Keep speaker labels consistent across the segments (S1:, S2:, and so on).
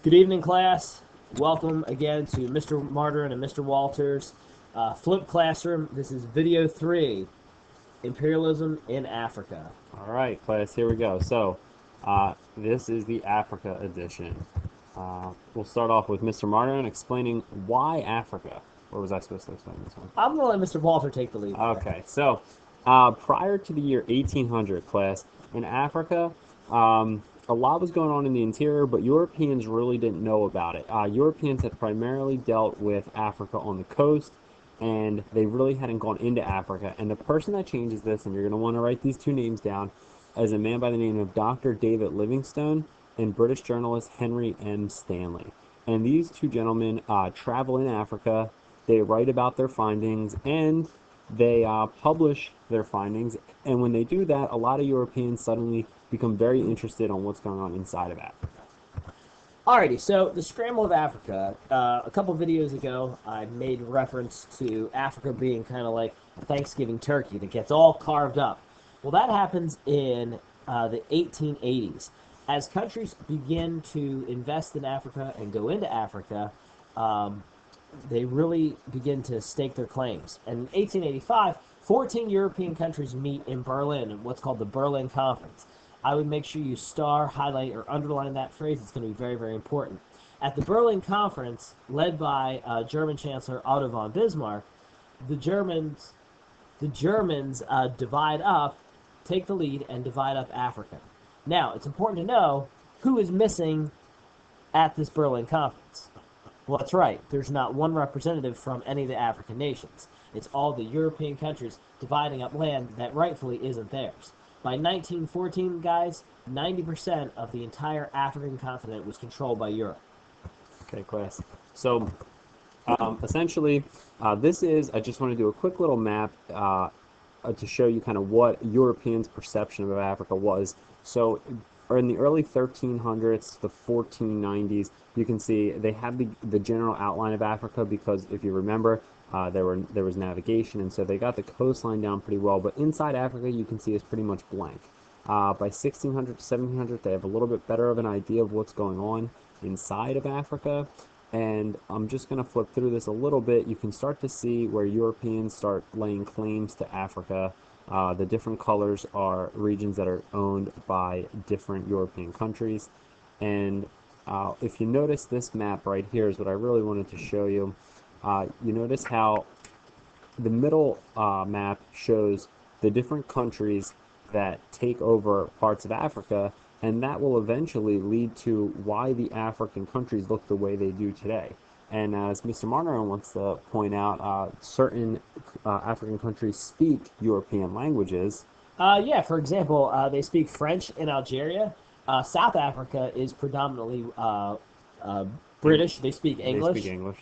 S1: Good evening, class. Welcome again to Mr. Martin and Mr. Walters' Flip Classroom. This is video 3, Imperialism in Africa.
S2: All right, class, here we go. This is the Africa edition. We'll start off with Mr. Martin explaining why Africa. Or was I supposed to explain this one?
S1: I'm going to let Mr. Walter take the lead.
S2: Okay, prior to the year 1800, class, in Africa, a lot was going on in the interior, but Europeans really didn't know about it. Europeans had primarily dealt with Africa on the coast, and they really hadn't gone into Africa. And the person that changes this, and you're going to want to write these two names down, is a man by the name of Dr. David Livingstone and British journalist Henry M. Stanley. And these two gentlemen travel in Africa. They write about their findings, and they publish their findings. And when they do that, a lot of Europeans suddenly become very interested on what's going on inside of Africa.
S1: Alrighty, so the scramble of Africa. A couple videos ago, I made reference to Africa being kind of like a Thanksgiving turkey that gets all carved up. Well, that happens in the 1880s. As countries begin to invest in Africa and go into Africa, they really begin to stake their claims. And in 1885, 14 European countries meet in Berlin in what's called the Berlin Conference. I would make sure you star, highlight, or underline that phrase. It's going to be very, very important. At the Berlin Conference, led by German Chancellor Otto von Bismarck, the Germans divide up, take the lead, and divide up Africa. Now, it's important to know who is missing at this Berlin Conference. Well, that's right. There's not one representative from any of the African nations. It's all the European countries dividing up land that rightfully isn't theirs. By 1914, guys, 90% of the entire African continent was controlled by Europe.
S2: Okay, class. Essentially, I just want to do a quick little map to show you kind of what Europeans' perception of Africa was. So, in the early 1300s, the 1490s, you can see they had the general outline of Africa because, if you remember, there was navigation, and so they got the coastline down pretty well. But inside Africa, you can see is pretty much blank. By 1600 to 1700, they have a little bit better of an idea of what's going on inside of Africa. And I'm just going to flip through this a little bit. You can start to see where Europeans start laying claims to Africa. The different colors are regions that are owned by different European countries. And if you notice this map right here is what I really wanted to show you. You notice how the middle map shows the different countries that take over parts of Africa, and that will eventually lead to why the African countries look the way they do today. And as Mr. Martin wants to point out, certain African countries speak European languages.
S1: Yeah, for example, they speak French in Algeria. South Africa is predominantly British. They speak English.
S2: They speak English.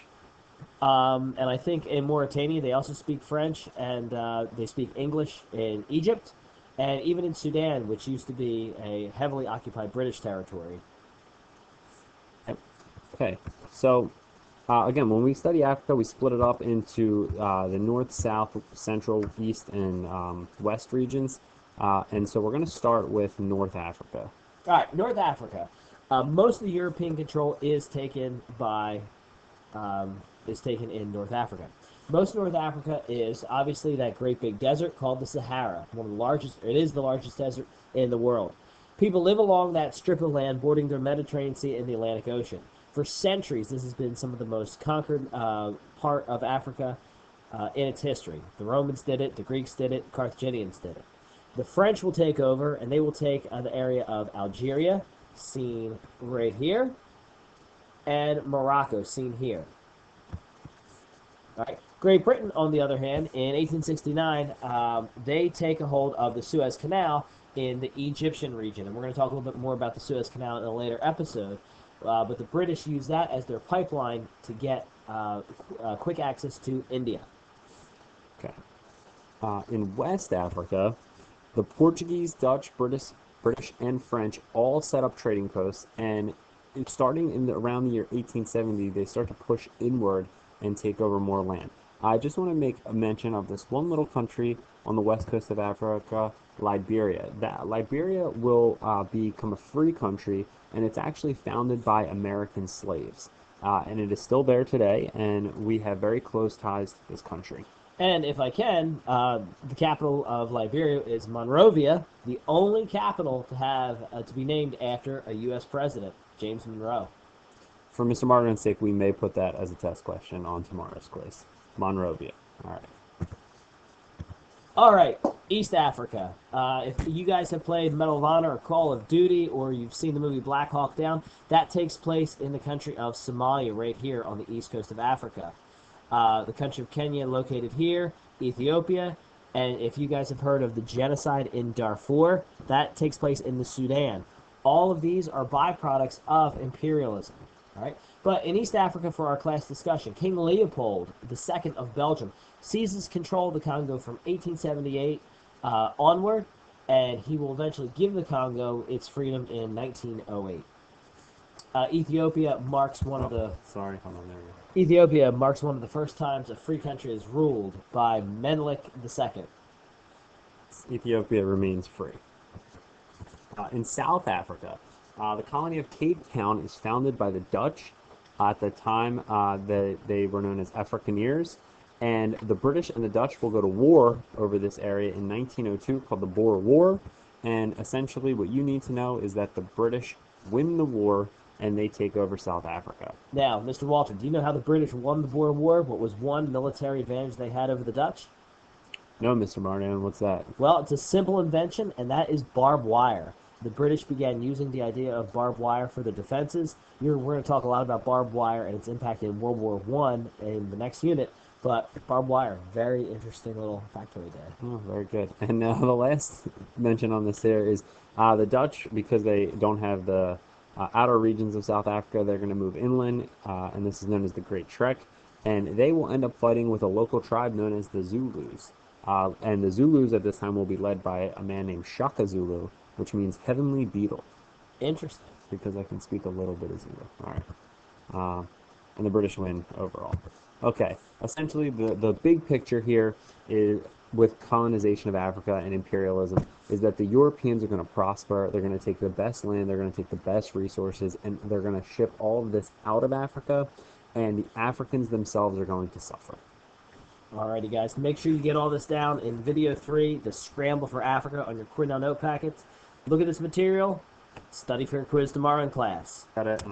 S1: And I think in Mauritania they also speak French, and they speak English in Egypt, and even in Sudan, which used to be a heavily occupied British territory.
S2: Okay, so again, when we study Africa, we split it up into the north, south, central, east, and west regions. And so we're going to start with North Africa.
S1: All right, North Africa. Most of the European control is taken in North Africa. Most North Africa is obviously that great big desert called the Sahara. It is the largest desert in the world. People live along that strip of land bordering the Mediterranean Sea and the Atlantic Ocean. For centuries, this has been some of the most conquered part of Africa in its history. The Romans did it, the Greeks did it, Carthaginians did it. The French will take over, and they will take the area of Algeria, seen right here, and Morocco, seen here. All right. Great Britain, on the other hand, in 1869, they take a hold of the Suez Canal in the Egyptian region. And we're going to talk a little bit more about the Suez Canal in a later episode. But the British use that as their pipeline to get quick access to India.
S2: Okay. In West Africa, the Portuguese, Dutch, British, and French all set up trading posts, and starting around the year 1870, they start to push inward and take over more land. I just want to make a mention of this one little country on the west coast of Africa Liberia. That Liberia will become a free country, and it's actually founded by American slaves. And it is still there today, and we have very close ties to this country.
S1: And if I can, the capital of Liberia is Monrovia, the only capital to have to be named after a U.S. president, James Monroe.
S2: For Mr. Martin's sake, we may put that as a test question on tomorrow's quiz. Monrovia. All right.
S1: All right, East Africa. If you guys have played Medal of Honor or Call of Duty, or you've seen the movie Black Hawk Down, that takes place in the country of Somalia, right here on the east coast of Africa. The country of Kenya located here, Ethiopia, and if you guys have heard of the genocide in Darfur, that takes place in the Sudan. All of these are byproducts of imperialism. All right, but in East Africa, for our class discussion, King Leopold II of Belgium seizes control of the Congo from 1878 onward, and he will eventually give the Congo its freedom in 1908. Ethiopia marks one of the
S2: Sorry, hold on there.
S1: Ethiopia marks one of the first times a free country is ruled by Menelik II.
S2: Ethiopia remains free. In South Africa, the colony of Cape Town is founded by the Dutch. At the time, they were known as Afrikaneers, and the British and the Dutch will go to war over this area in 1902, called the Boer War. And essentially, what you need to know is that the British win the war and they take over South Africa.
S1: Now, Mr. Walter, do you know how the British won the Boer War? What was one military advantage they had over the Dutch?
S2: No, Mr. Martin, what's that?
S1: Well, it's a simple invention, and that is barbed wire. The British began using the idea of barbed wire for their defenses. We're going to talk a lot about barbed wire and its impact in World War I in the next unit, but barbed wire, very interesting little factoid there.
S2: Oh, very good. And the last mention on this here is the Dutch, because they don't have the outer regions of South Africa, they're going to move inland, and this is known as the Great Trek, and they will end up fighting with a local tribe known as the Zulus. And the Zulus at this time will be led by a man named Shaka Zulu, which means heavenly beetle.
S1: Interesting.
S2: Because I can speak a little bit of Zulu. All right. And the British win overall. Okay. Essentially, the big picture here is, with colonization of Africa and imperialism, is that the Europeans are going to prosper. They're going to take the best land. They're going to take the best resources, and they're going to ship all of this out of Africa, and the Africans themselves are going to suffer.
S1: Alrighty, guys. Make sure you get all this down in video 3, the Scramble for Africa, on your Quinn Note packets. Look at this material. Study for your quiz tomorrow in class.
S2: Got it.